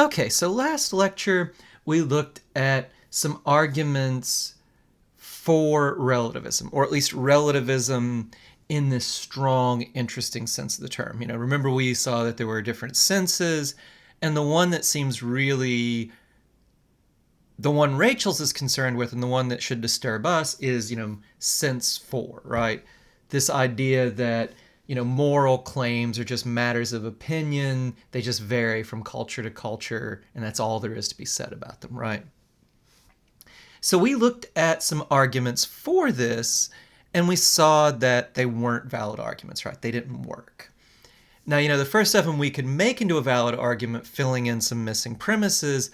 Okay, so last lecture we looked at some arguments for relativism, or at least relativism in this strong, interesting sense of the term. Remember we saw that there were different senses, and the one that seems really the one Rachel's is concerned with and the one that should disturb us is, sense four, right? This idea that, moral claims are just matters of opinion. They just vary from culture to culture, and that's all there is to be said about them, right? So we looked at some arguments for this, and we saw that they weren't valid arguments, right? They didn't work. Now, the first of them we could make into a valid argument, filling in some missing premises,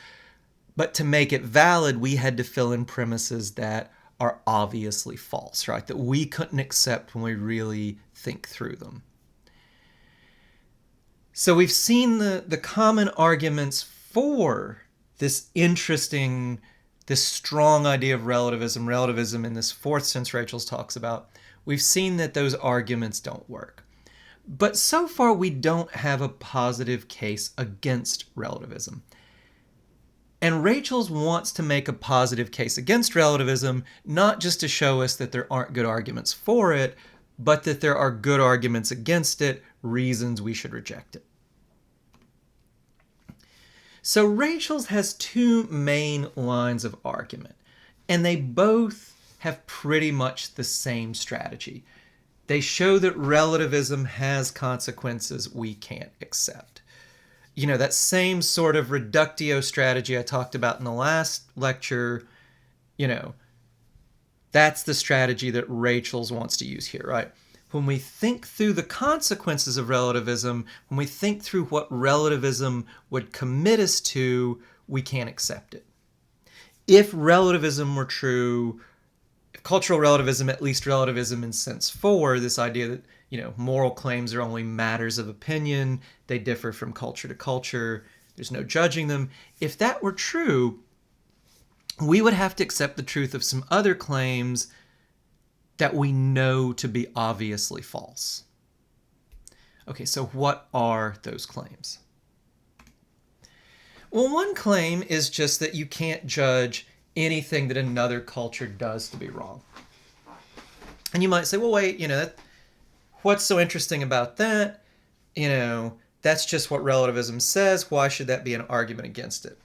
but to make it valid, we had to fill in premises that are obviously false, right? That we couldn't accept when we really think through them. So we've seen the common arguments for this interesting, this strong idea of relativism in this fourth sense Rachel's talks about. We've seen that those arguments don't work. But so far, we don't have a positive case against relativism. And Rachel's wants to make a positive case against relativism, not just to show us that there aren't good arguments for it, but that there are good arguments against it, reasons we should reject it. So Rachel's has two main lines of argument, and they both have pretty much the same strategy. They show that relativism has consequences we can't accept. That same sort of reductio strategy I talked about in the last lecture, that's the strategy that Rachel's wants to use here, right? When we think through the consequences of relativism, when we think through what relativism would commit us to, we can't accept it. If relativism were true, if cultural relativism, at least relativism in sense four, this idea that moral claims are only matters of opinion. They differ from culture to culture. There's no judging them. If that were true, we would have to accept the truth of some other claims that we know to be obviously false. Okay, so what are those claims? Well, one claim is just that you can't judge anything that another culture does to be wrong. And you might say, well, wait, what's so interesting about that? That's just what relativism says. Why should that be an argument against it?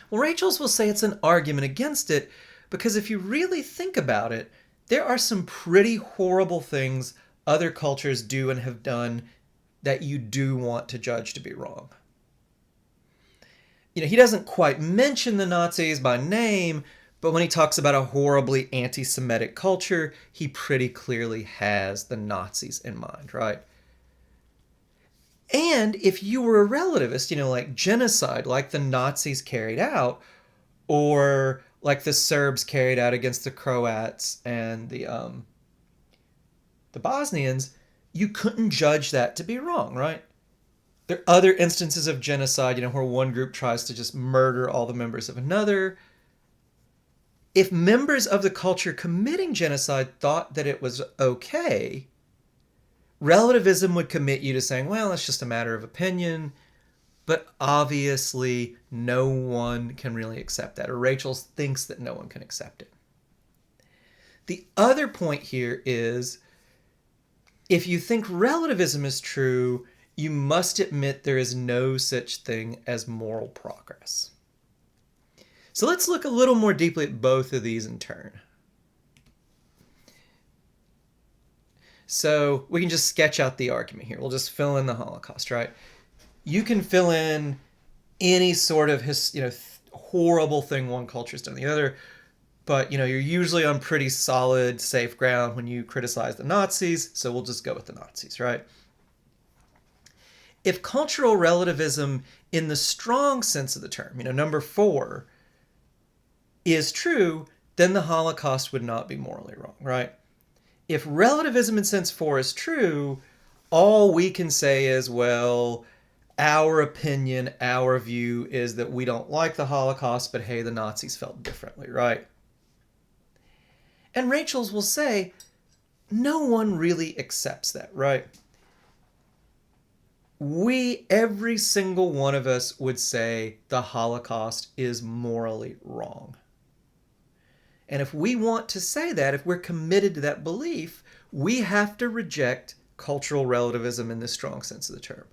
Well, Rachel's will say it's an argument against it because if you really think about it, there are some pretty horrible things other cultures do and have done that you do want to judge to be wrong. He doesn't quite mention the Nazis by name, but when he talks about a horribly anti-Semitic culture, he pretty clearly has the Nazis in mind, right? And if you were a relativist, like genocide, like the Nazis carried out, or like the Serbs carried out against the Croats and the Bosnians, you couldn't judge that to be wrong, right? There are other instances of genocide, where one group tries to just murder all the members of another. If members of the culture committing genocide thought that it was okay, relativism would commit you to saying, well, it's just a matter of opinion, but obviously no one can really accept that, or Rachel thinks that no one can accept it. The other point here is, if you think relativism is true, you must admit there is no such thing as moral progress. So let's look a little more deeply at both of these in turn. So we can just sketch out the argument here. We'll just fill in the Holocaust, right? You can fill in any sort of horrible thing one culture's done the other, but you're usually on pretty solid, safe ground when you criticize the Nazis, so we'll just go with the Nazis, right? If cultural relativism in the strong sense of the term, number four, is true, then the Holocaust would not be morally wrong, right? If relativism in sense four is true, all we can say is, well, our opinion, our view is that we don't like the Holocaust, but hey, the Nazis felt differently, right? And Rachel's will say, no one really accepts that, right? every single one of us would say the Holocaust is morally wrong. And if we want to say that, if we're committed to that belief, we have to reject cultural relativism in the strong sense of the term.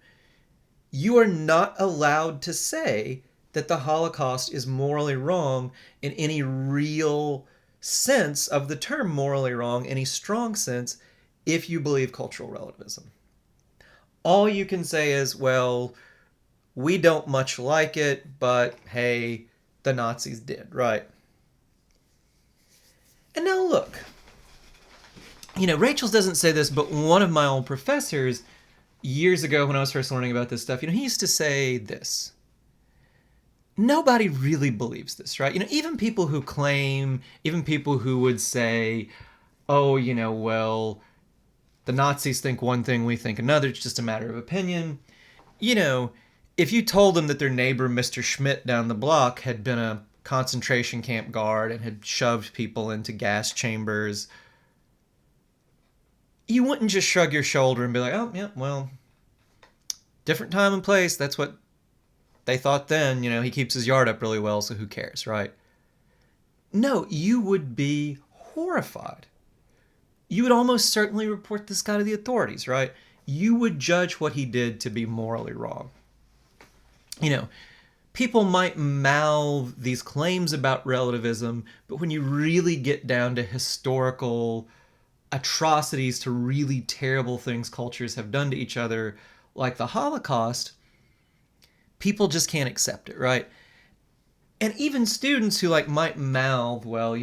You are not allowed to say that the Holocaust is morally wrong in any real sense of the term morally wrong, any strong sense, if you believe cultural relativism. All you can say is, well, we don't much like it, but hey, the Nazis did, right? And now look, Rachel's doesn't say this, but one of my old professors years ago when I was first learning about this stuff, he used to say this. Nobody really believes this, right? Even people who claim, even people who would say, oh, well, the Nazis think one thing, we think another, it's just a matter of opinion. If you told them that their neighbor, Mr. Schmidt, down the block had been a concentration camp guard and had shoved people into gas chambers, you wouldn't just shrug your shoulder and be like, oh, yeah, well, different time and place. That's what they thought then. He keeps his yard up really well, so who cares, right? No, you would be horrified. You would almost certainly report this guy to the authorities, right? You would judge what he did to be morally wrong. People might mouth these claims about relativism, but when you really get down to historical atrocities, to really terrible things cultures have done to each other, like the Holocaust, people just can't accept it, right? And even students who might mouth, well,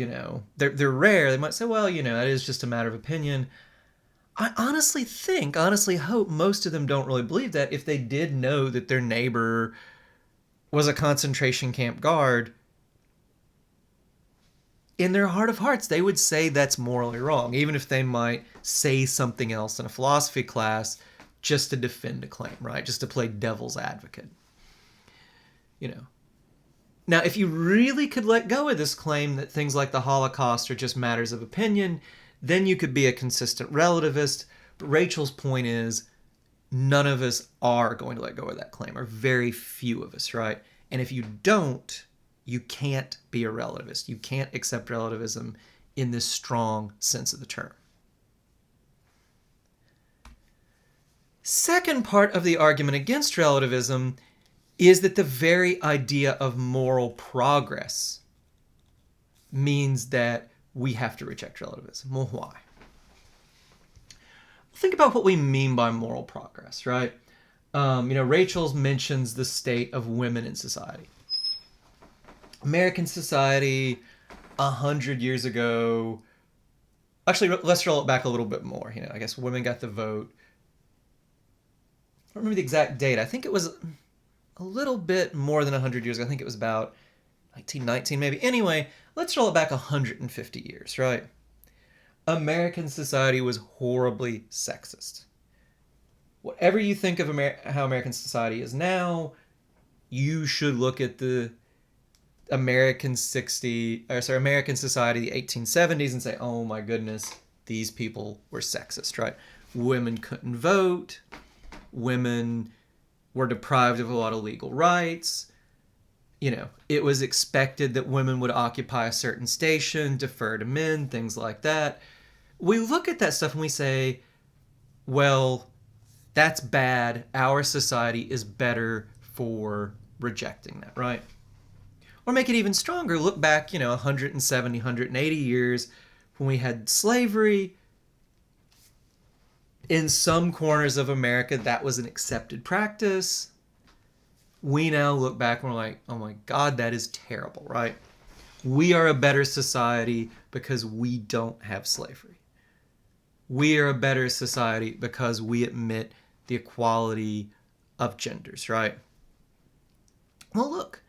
they're rare. They might say, well, that is just a matter of opinion. I honestly hope most of them don't really believe that. If they did know that their neighbor was a concentration camp guard, in their heart of hearts, they would say that's morally wrong, even if they might say something else in a philosophy class just to defend a claim, right? Just to play devil's advocate. Now, if you really could let go of this claim that things like the Holocaust are just matters of opinion, then you could be a consistent relativist. But Rachel's point is, none of us are going to let go of that claim, or very few of us, right? And if you don't, you can't be a relativist. You can't accept relativism in this strong sense of the term. Second part of the argument against relativism is that the very idea of moral progress means that we have to reject relativism. Well, why? Think about what we mean by moral progress, right? Rachel mentions the state of women in society. American society 100 years ago, actually, let's roll it back a little bit more. I guess women got the vote. I don't remember the exact date. I think it was a little bit more than 100 years ago. I think it was about 1919 maybe. Anyway, let's roll it back 150 years, right? American society was horribly sexist. Whatever you think of how American society is now, you should look at the American society, the 1870s, and say, oh my goodness, these people were sexist, right? Women couldn't vote. Women were deprived of a lot of legal rights. It was expected that women would occupy a certain station, defer to men, things like that. We look at that stuff and we say, well, that's bad. Our society is better for rejecting that, right? Or make it even stronger. Look back, 170, 180 years when we had slavery. In some corners of America, that was an accepted practice. We now look back and we're like, oh my God, that is terrible, right? We are a better society because we don't have slavery. We are a better society because we admit the equality of genders, right? Well, look,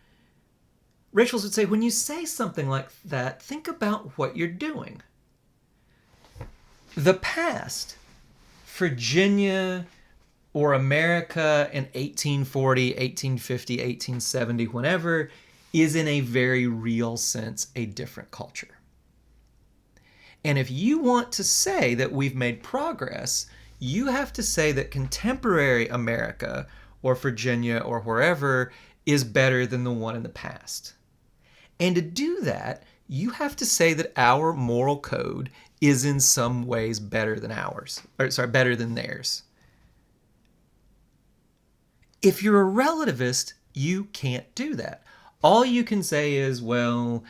Rachel would say, when you say something like that, think about what you're doing. The past, Virginia or America in 1840, 1850, 1870, whenever, is in a very real sense a different culture. And if you want to say that we've made progress, you have to say that contemporary America or Virginia or wherever is better than the one in the past. And to do that, you have to say that our moral code is in some ways better than ours, or sorry, better than theirs. If you're a relativist, you can't do that. All you can say is, well,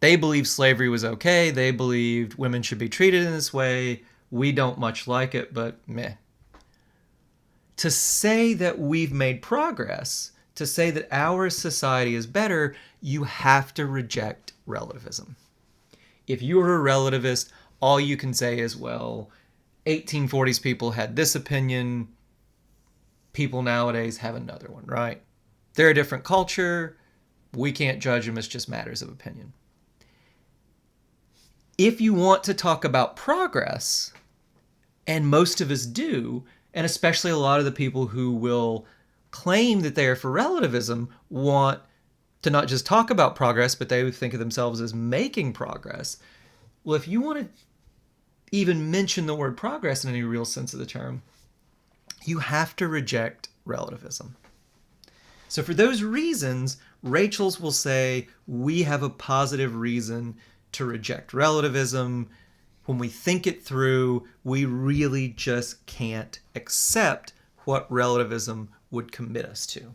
they believed slavery was okay. They believed women should be treated in this way. We don't much like it, but meh. To say that we've made progress, to say that our society is better, you have to reject relativism. If you're a relativist, all you can say is, well, 1840s people had this opinion, people nowadays have another one, right? They're a different culture. We can't judge them. It's just matters of opinion. If you want to talk about progress, and most of us do, and especially a lot of the people who will claim that they are for relativism want to not just talk about progress, but they think of themselves as making progress. Well, if you want to even mention the word progress in any real sense of the term, you have to reject relativism. So for those reasons, Rachel's will say we have a positive reason to reject relativism. When we think it through, we really just can't accept what relativism would commit us to.